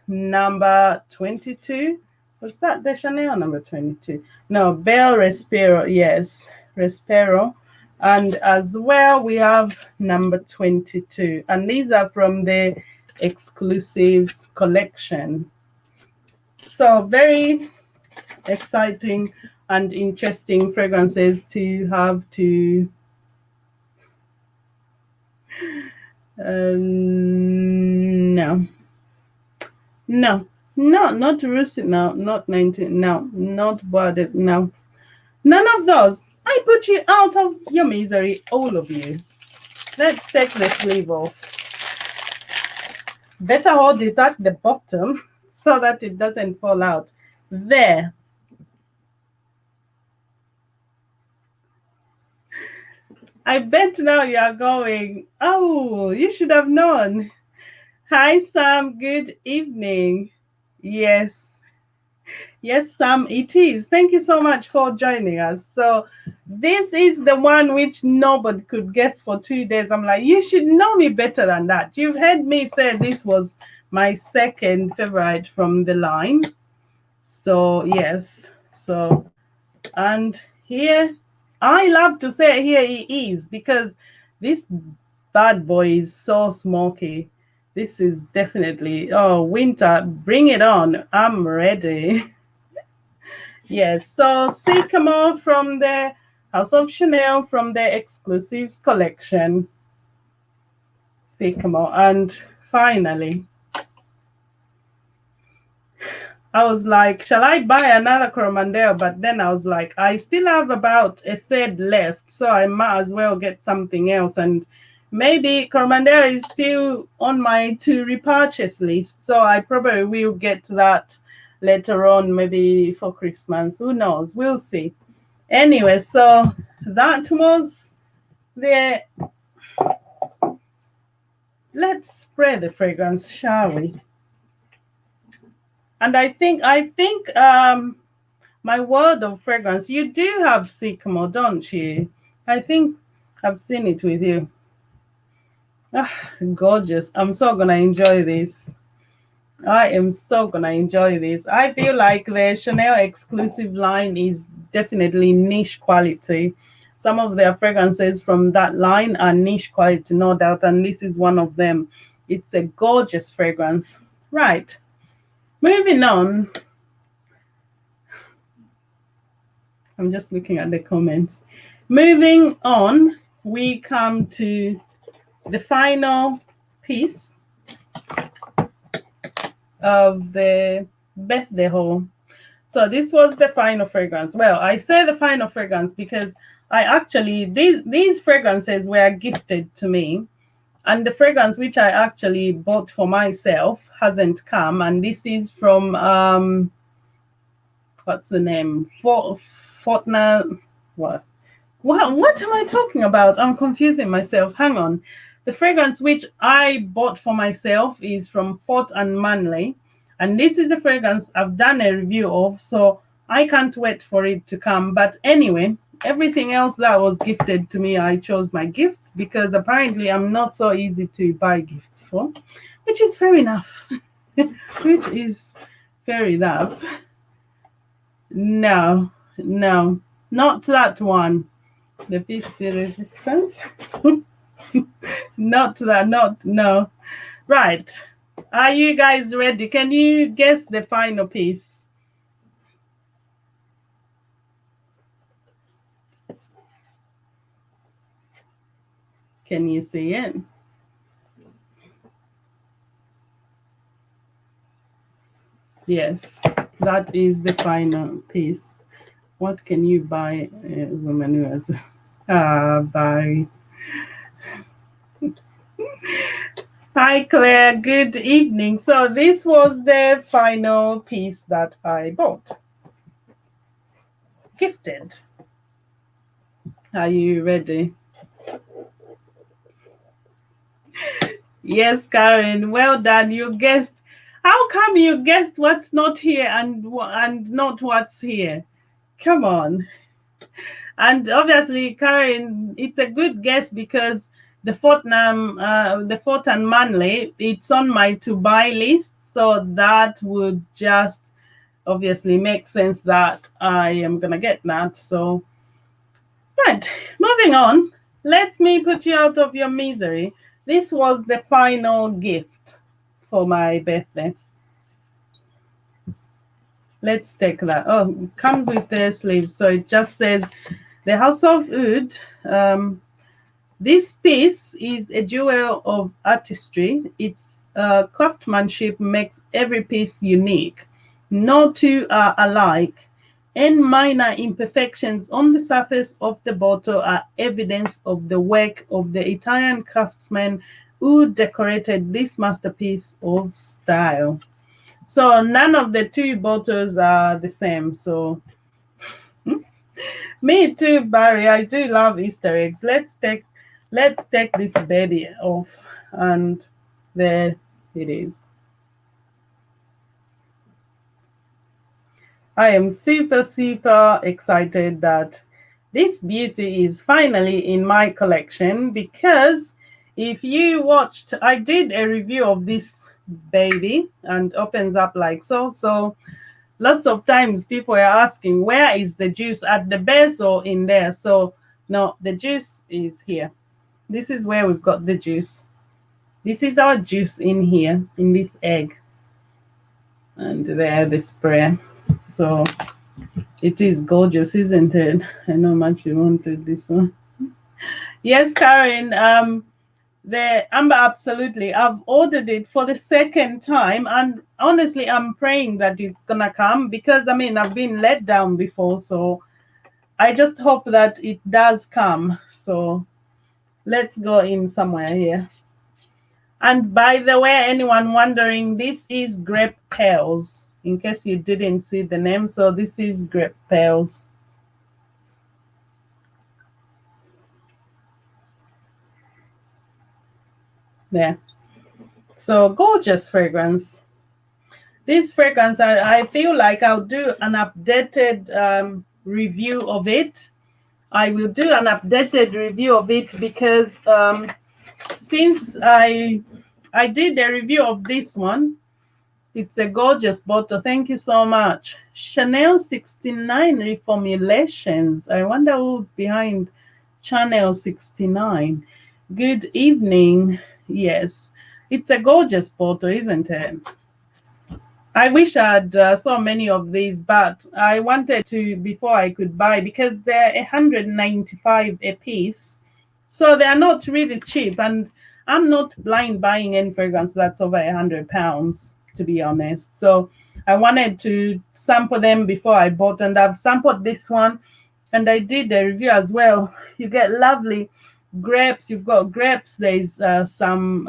number 22. Was that the Chanel number 22? No, Belle Respiro. Yes, Respiro. And as well, we have number 22. And these are from the exclusives collection. So very exciting and interesting fragrances to have to no, not Russet, no, not 19, no, not Boarded, no, none of those. I put you out of your misery, all of you. Let's take the sleeve off. Better hold it at the bottom so that it doesn't fall out. There. I bet now you are going, oh, you should have known. Hi, Sam. Good evening. Yes. Yes, Sam, it is. Thank you so much for joining us. So this is the one which nobody could guess for 2 days. I'm like, you should know me better than that. You've heard me say this was my second favorite from the line. So yes. So, and here, I love to say here he is, because this bad boy is so smoky. This is definitely, oh, winter, bring it on. I'm ready. Yes, so Sycamore from the House of Chanel, from the exclusives collection. Sycamore. And finally, I was like, shall I buy another Coromandel? But then I was like, I still have about a third left, so I might as well get something else. And maybe Coromandel is still on my to repurchase list, so I probably will get to that later on, maybe for Christmas. Who knows? We'll see. Anyway, so that was the... Let's spray the fragrance, shall we? And I think my word of fragrance, you do have Sycamore, don't you? I think I've seen it with you. Ah, gorgeous. I'm so gonna enjoy this. I am so gonna enjoy this. I feel like the Chanel exclusive line is definitely niche quality. Some of their fragrances from that line are niche quality, no doubt, and this is one of them. It's a gorgeous fragrance. Right. Moving on. I'm just looking at the comments. Moving on, we come to the final piece of the birthday haul. So this was the final fragrance. Well, I say the final fragrance because I actually, these fragrances were gifted to me. And the fragrance which I actually bought for myself hasn't come. And this is from what's the name? Fortna. What? Wow, what am I talking about? I'm confusing myself. Hang on. The fragrance which I bought for myself is from Fort and Manley. And this is the fragrance I've done a review of. So I can't wait for it to come. But anyway, everything else that was gifted to me, I chose my gifts because apparently I'm not so easy to buy gifts for, which is fair enough. Which is fair enough. No, not that one. The piece de resistance. Not that, no. Right. Are you guys ready? Can you guess the final piece? Can you see it? Yes, that is the final piece. What can you buy, woman who has buy? Hi, Claire. Good evening. So this was the final piece that I bought. Gifted. Are you ready? Yes, Karen. Well done. You guessed. How come you guessed what's not here and not what's here? Come on. And obviously, Karen, it's a good guess because the Fort and Manley, it's on my to buy list. So that would just obviously make sense that I am going to get that. So, right, moving on. Let me put you out of your misery. This was the final gift for my birthday. Let's take that. Oh, it comes with the sleeves. So it just says the House of Oud. This piece is a jewel of artistry. Its craftsmanship makes every piece unique. No two are alike. Any minor imperfections on the surface of the bottle are evidence of the work of the Italian craftsmen who decorated this masterpiece of style. So none of the two bottles are the same. So me too, Barry. I do love Easter eggs. Let's take this baby off, and there it is. I am super excited that this beauty is finally in my collection because if you watched, I did a review of this baby and opens up like so. So lots of times people are asking, where is the juice, at the base or in there? So no, the juice is here. This is where we've got the juice. This is our juice in here, in this egg. And there, the spray. So it is gorgeous, isn't it? I know much you wanted this one. Yes, Karen, the amber, absolutely. I've ordered it for the second time, and honestly, I'm praying that it's gonna come because I've been let down before, so I just hope that it does come. So let's go in somewhere here. And by the way, anyone wondering, this is Grape Pearls, in case you didn't see the name. So this is Grape Pearls. There. So gorgeous fragrance. This fragrance, I feel like I'll do an updated review of it. I will do an updated review of it because since I did a review of this one, it's a gorgeous bottle. Thank you so much. Chanel 69 reformulations. I wonder who's behind Chanel 69. Good evening. Yes, it's a gorgeous bottle, isn't it? I wish I had so many of these, but I wanted to before I could buy because they're 195 a piece. So they're not really cheap. And I'm not blind buying any fragrance that's over £100, to be honest. So I wanted to sample them before I bought, and I've sampled this one and I did a review as well. You get lovely grapes. You've got grapes. There's some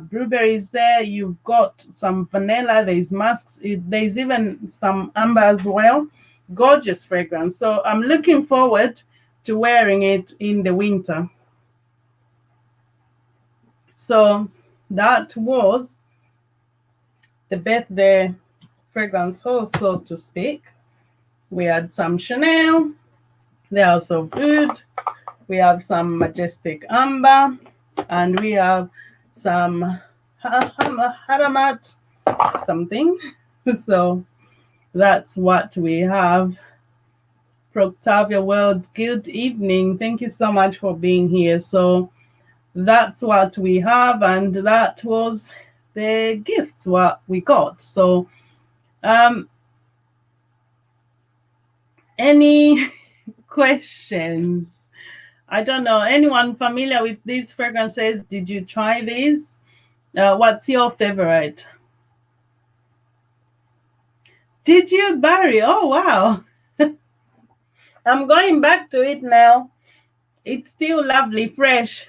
blueberries there. You've got some vanilla. There's musks. There's even some amber as well. Gorgeous fragrance. So I'm looking forward to wearing it in the winter. So that was the birthday fragrance haul, so to speak. We had some Chanel. They are so good. We have some Majestic Amber, and we have some Haramat something. So that's what we have. Proctavia World, good evening. Thank you so much for being here. So that's what we have, and that was the gifts what we got. So any questions? I don't know, anyone familiar with these fragrances? Did you try these? What's your favorite? Did you, Barry? Oh wow. I'm going back to it now. It's still lovely, fresh.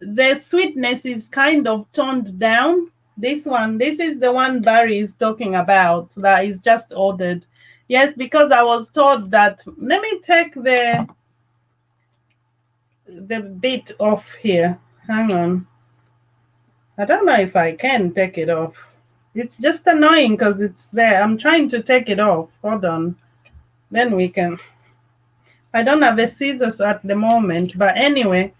The sweetness is kind of toned down. This is the one Barry is talking about that is just ordered. Yes, because I was told that. Let me take the bit off here. Hang on. I don't know if I can take it off. It's just annoying because it's there. I'm trying to take it off. Hold on. Then we can. I don't have the scissors at the moment, but anyway,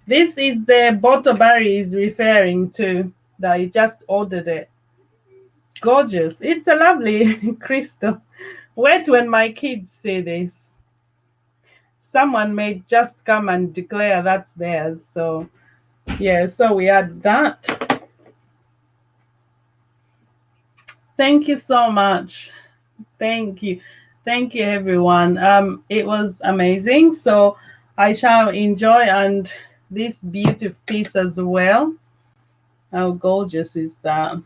this is the bottle Barry is referring to that he just ordered it. Gorgeous. It's a lovely crystal. Wait when my kids see this. Someone may just come and declare that's theirs. So, yeah, so we had that. Thank you so much. Thank you. Thank you, everyone. It was amazing. So I shall enjoy and this beautiful piece as well. How gorgeous is that?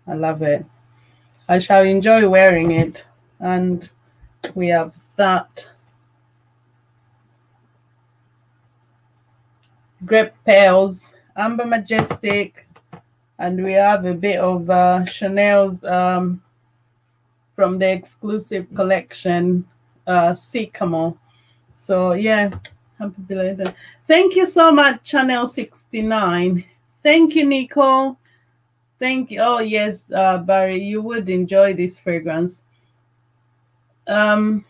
I love it. I shall enjoy wearing it. And we have that. Grape Pearls, Amber Majestic, and we have a bit of Chanel's from the exclusive collection, Sycamore. So yeah, happy belated. Thank you so much, Channel 69. Thank you, Nicole. Thank you. Oh yes, Barry, you would enjoy this fragrance. I'm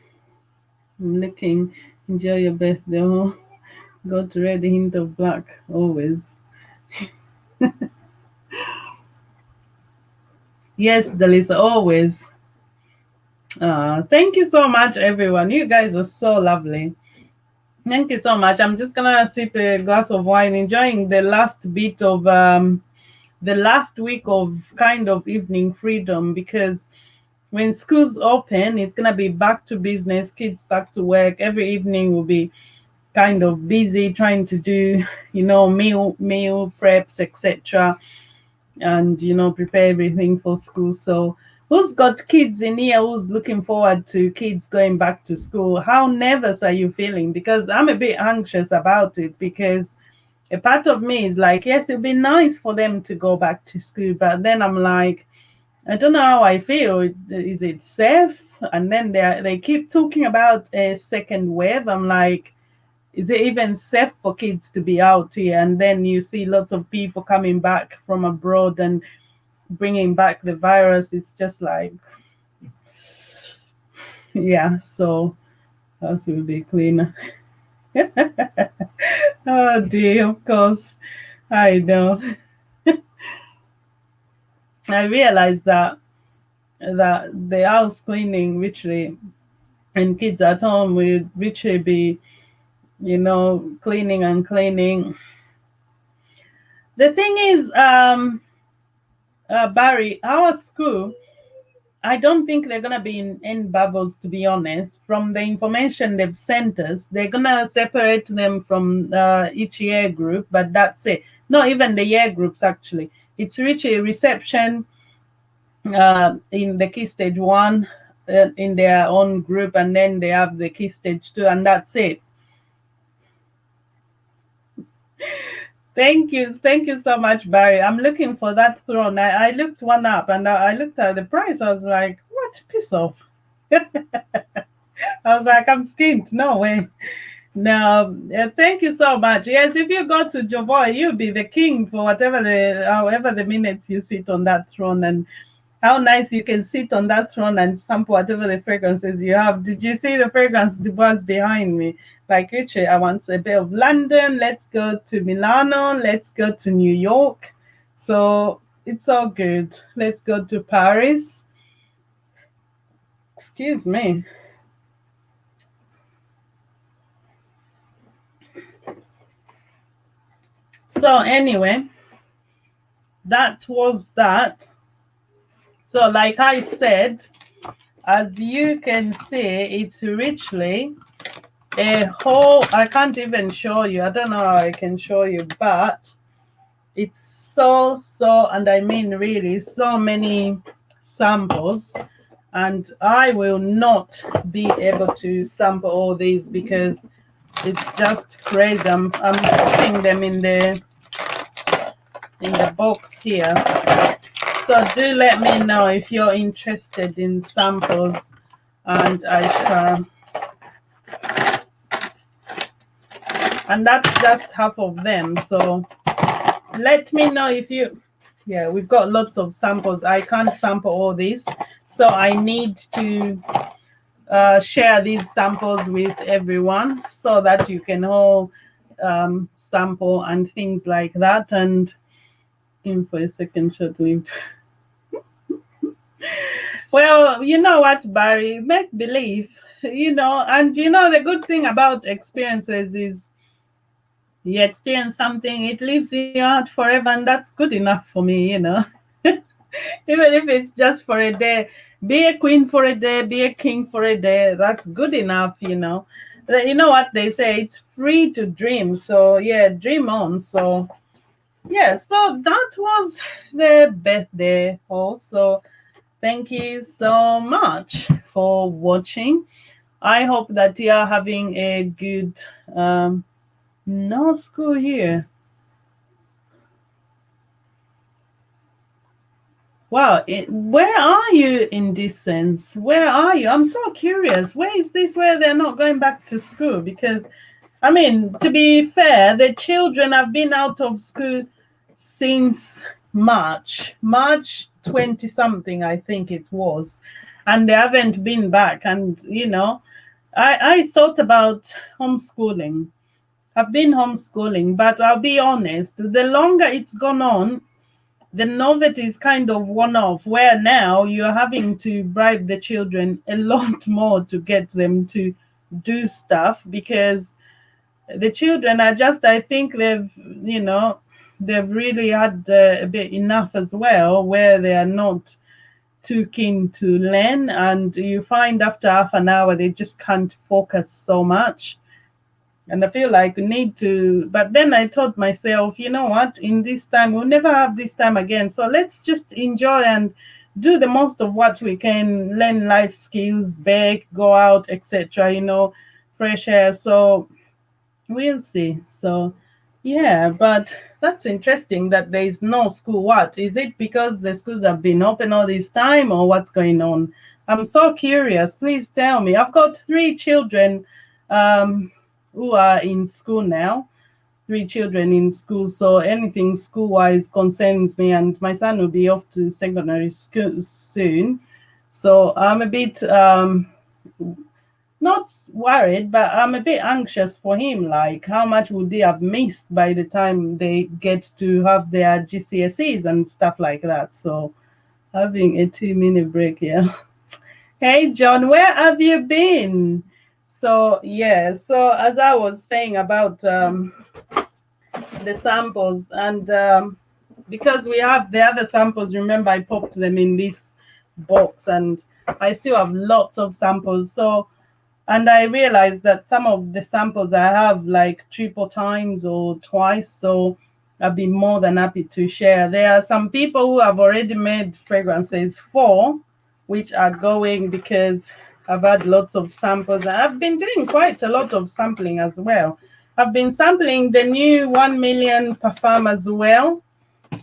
looking. Enjoy your birthday. Oh, got red hint of black always. Yes, Delisa, always. Thank you so much, everyone. You guys are so lovely. Thank you so much. I'm just gonna sip a glass of wine, enjoying the last bit of the last week of kind of evening freedom, because when schools open, it's gonna be back to business, kids back to work. Every evening will be kind of busy trying to do, meal preps, etc., and prepare everything for school. So who's got kids in here who's looking forward to kids going back to school? How nervous are you feeling? Because I'm a bit anxious about it, because a part of me is like, yes, it'd be nice for them to go back to school, but then I'm like, I don't know how I feel. Is it safe? And then they keep talking about a second wave. I'm like, is it even safe for kids to be out here? And then you see lots of people coming back from abroad and bringing back the virus. It's just like, yeah, so house will be cleaner. Oh dear, of course, I know. I realized that the house cleaning literally, and kids at home will literally be, cleaning and cleaning. The thing is, Barry, our school, I don't think they're gonna be in any bubbles, to be honest. From the information they've sent us, they're gonna separate them from each year group, but that's it. Not even the year groups, actually. It's literally reception in the key stage 1 in their own group, and then they have the key stage 2, and that's it. Thank you so much, Barry. I'm looking for that throne. I looked one up and I looked at the price. I was like, what piece of? I was like, I'm skint. No way. No, thank you so much. Yes, if you go to Jovoy, you'll be the king for however the minutes you sit on that throne, and how nice you can sit on that throne and sample whatever the fragrances you have. Did you see the fragrance was behind me? Like, Richard, I want a bit of London. Let's go to Milano. Let's go to New York. So it's all good. Let's go to Paris. Excuse me. So anyway, that was that. So like I said, as you can see, it's richly a whole, I can't even show you. I don't know how I can show you, but it's so, and I mean really so many samples. And I will not be able to sample all these because it's just crazy. I'm putting them in the box here. So do let me know if you're interested in samples, and I shall. And that's just half of them. So let me know if you, yeah, we've got lots of samples. I can't sample all these, so I need to share these samples with everyone so that you can all sample and things like that. And in for a second, short-lived. Well, you know what, Barry, make believe, and the good thing about experiences is you experience something, it lives in your heart forever, and that's good enough for me, even if it's just for a day. Be a queen for a day, be a king for a day, that's good enough. You know what they say, it's free to dream. So yeah, dream on. So yeah, so that was the birthday haul. So thank you so much for watching. I hope that you are having a good no school here. Wow, where are you in this sense? Where are you? I'm so curious. Where is this where they're not going back to school? Because, I mean, to be fair, the children have been out of school since March 20 something, I think it was, and they haven't been back. And, I thought about homeschooling. I've been homeschooling, but I'll be honest, the longer it's gone on, the novelty is kind of worn off, where now you're having to bribe the children a lot more to get them to do stuff, because the children are just, I think they've really had a bit enough as well, where they are not too keen to learn, and you find after half an hour they just can't focus so much. And I feel like we need to, but then I told myself, you know what, in this time, we'll never have this time again. So let's just enjoy and do the most of what we can, learn life skills, bake, go out, etc., fresh air. So we'll see. So yeah, but that's interesting that there is no school. What is it, because the schools have been open all this time, or what's going on? I'm so curious. Please tell me. I've got 3 children who are in school now, 3 children in school. So anything school-wise concerns me, and my son will be off to secondary school soon. So I'm a bit not worried, but I'm a bit anxious for him. Like, how much would they have missed by the time they get to have their GCSEs and stuff like that? So having a 2-minute break here. Hey, John, where have you been? So yeah, so as I was saying about the samples, and because we have the other samples, remember I popped them in this box, and I still have lots of samples. So, and I realized that some of the samples I have like 3 times or twice, so I'd be more than happy to share. There are some people who have already made fragrances for, which are going, because I've had lots of samples. I've been doing quite a lot of sampling as well. I've been sampling the new 1 million parfum as well,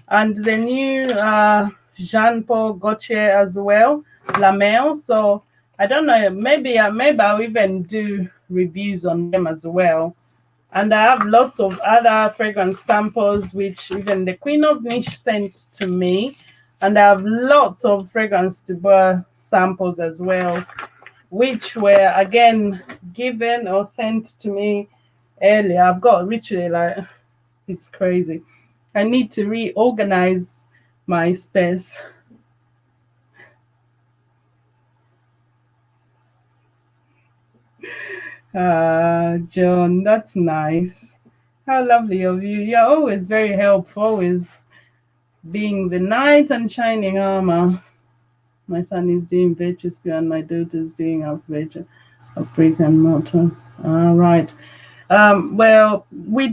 and the new Jean Paul Gaultier as well, La Mer. So I don't know, maybe I'll even do reviews on them as well. And I have lots of other fragrance samples, which even the Queen of Niche sent to me. And I have lots of fragrance de bois samples as well, which were again given or sent to me earlier. I've got literally like, it's crazy. I need to reorganize my space. John, that's nice. How lovely of you. You're always very helpful, always being the knight and shining armor. My son is doing virtue school and my daughter's doing a brick and mortar. All right. Well, we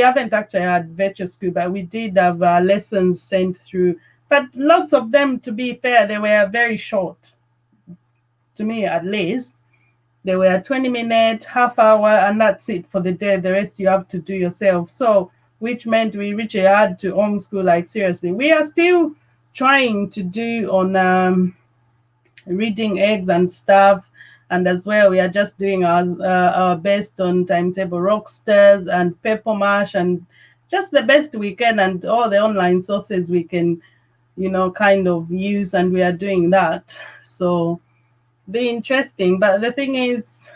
haven't actually had virtue school, but we did have lessons sent through. But lots of them, to be fair, they were very short. To me, at least. They were 20 minutes, half hour, and that's it for the day. The rest you have to do yourself. So, which meant we really had to homeschool, like seriously. We are still trying to do on reading eggs and stuff. And as well, we are just doing our best on timetable rockstars and pepper mash and just the best we can, and all the online sources we can, kind of use. And we are doing that. So, be interesting. But the thing is,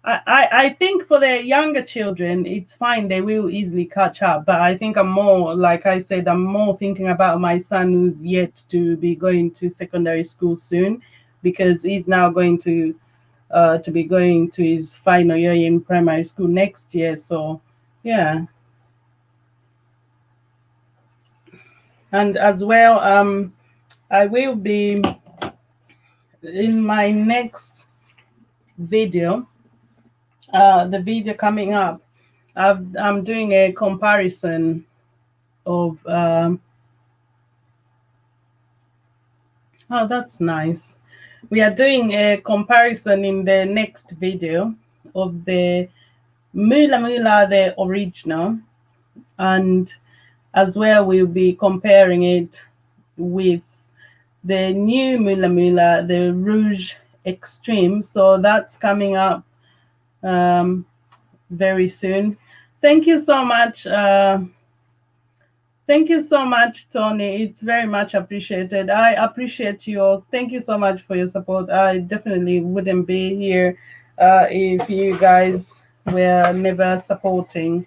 I think for the younger children, it's fine. They will easily catch up. But I think I'm more, like I said, I'm more thinking about my son who's yet to be going to secondary school soon, because he's now going to be going to his final year in primary school next year. So, yeah. And as well, I will be in my next video, the video coming up, I'm doing a comparison of oh, that's nice. We are doing a comparison in the next video of the Mula Mula, the original, and as well we'll be comparing it with the new Mula Mula, the Rouge Extreme. So that's coming up very soon. Thank you so much. Thank you so much, Tony. It's very much appreciated. I appreciate you all. Thank you so much for your support. I definitely wouldn't be here if you guys were never supporting.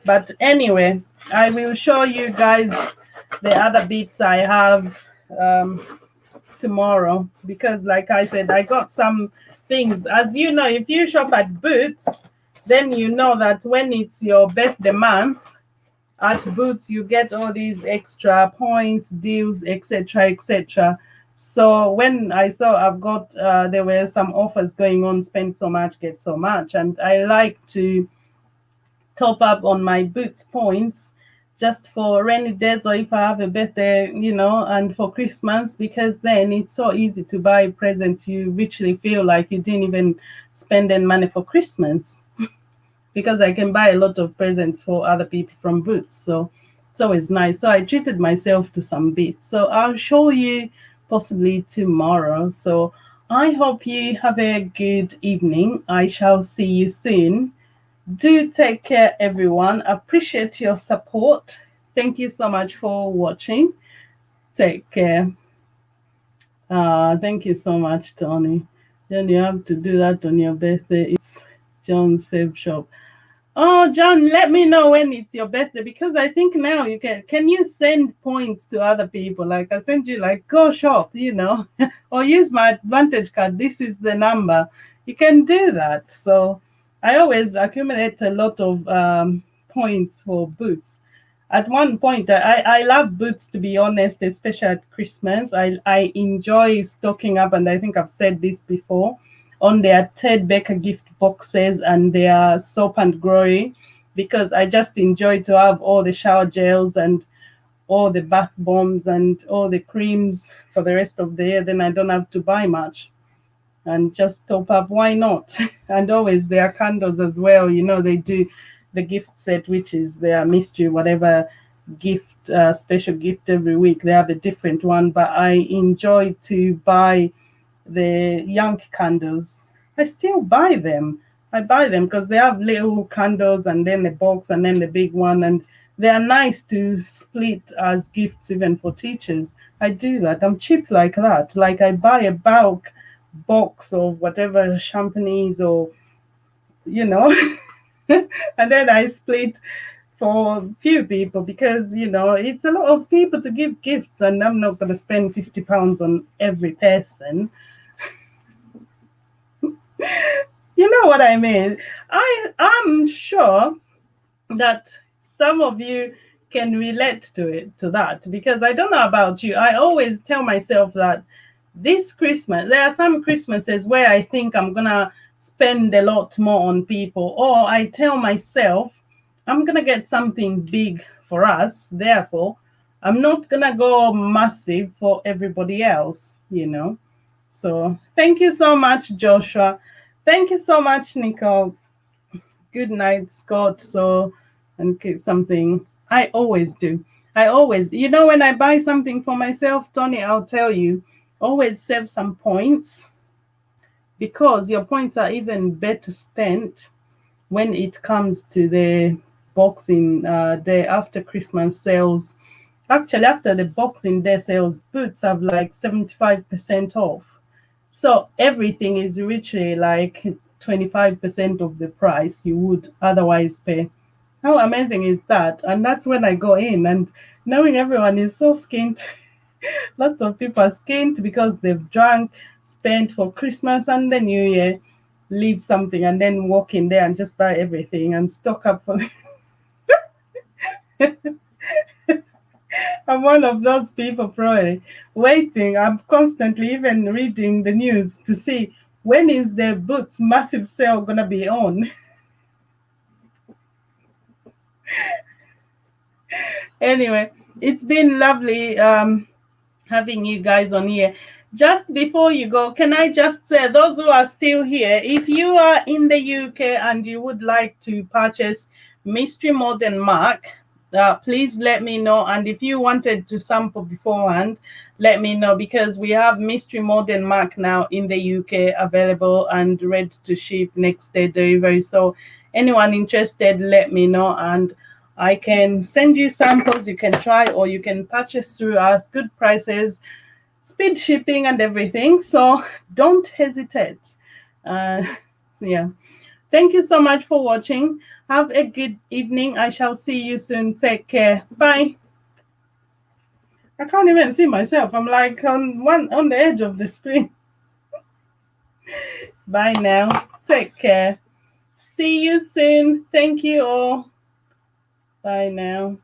But anyway, I will show you guys the other bits I have tomorrow, because like I said, I got some things. As you know, if you shop at Boots, then you know that when it's your birthday month at Boots, you get all these extra points, deals, etc., etc. So when I saw I've got there were some offers going on, spend so much, get so much, and I like to top up on my Boots points just for rainy days, or if I have a birthday, and for Christmas, because then it's so easy to buy presents. You literally feel like you didn't even spend any money for Christmas because I can buy a lot of presents for other people from Boots. So it's always nice. So I treated myself to some bits. So I'll show you possibly tomorrow. So I hope you have a good evening. I shall see you soon. Do take care, everyone. Appreciate your support. Thank you so much for watching. Take care. Thank you so much, Tony. Then you have to do that on your birthday. It's John's fave shop. Oh, John, let me know when it's your birthday, because I think now you can you send points to other people? Like I send you like, go shop, or use my advantage card. This is the number. You can do that. So I always accumulate a lot of points for Boots. At one point, I love Boots, to be honest, especially at Christmas. I enjoy stocking up, and I think I've said this before, on their Ted Baker gift boxes and their soap and glory, because I just enjoy to have all the shower gels and all the bath bombs and all the creams for the rest of the year. Then I don't have to buy much. and just top up. Why not? And always there are candles as well. They do the gift set, which is their mystery, whatever gift, special gift every week. They have a different one, but I enjoy to buy the young candles. I still buy them. I buy them because they have little candles and then the box and then the big one, and they are nice to split as gifts even for teachers. I do that. I'm cheap like that. Like I buy a bulk box of whatever champagnes or you know and then I split for a few people because it's a lot of people to give gifts, and I'm not going to spend £50 on every person. You know what I mean? I'm sure that some of you can relate to that, because I don't know about you. I always tell myself that this Christmas, there are some Christmases where I think I'm gonna spend a lot more on people, or I tell myself I'm gonna get something big for us, therefore I'm not gonna go massive for everybody else. So thank you so much, Joshua. Thank you so much, Nicole. Good night, Scott. So, and something I always do. I always, when I buy something for myself, Tony, I'll tell you, always save some points, because your points are even better spent when it comes to the Boxing Day after Christmas sales. Actually, after the Boxing Day sales, Boots have like 75% off. So everything is literally like 25% of the price you would otherwise pay. How amazing is that? And that's when I go in, and knowing everyone is so skint. Lots of people are skint because they've drunk, spent for Christmas and the New Year, leave something and then walk in there and just buy everything and stock up for. I'm one of those people probably waiting. I'm constantly even reading the news to see when is the Boots massive sale gonna be on. Anyway, it's been lovely having you guys on here. Just before you go, can I just say, those who are still here, if you are in the UK and you would like to purchase Mystery Modern Mark, please let me know. And if you wanted to sample beforehand, let me know, because we have Mystery Modern Mark now in the UK available and ready to ship next day delivery. So anyone interested, let me know, and I can send you samples you can try, or you can purchase through us. Good prices, speed shipping and everything. So don't hesitate. Yeah. Thank you so much for watching. Have a good evening. I shall see you soon. Take care. Bye. I can't even see myself. I'm like on the edge of the screen. Bye now. Take care. See you soon. Thank you all. Bye now.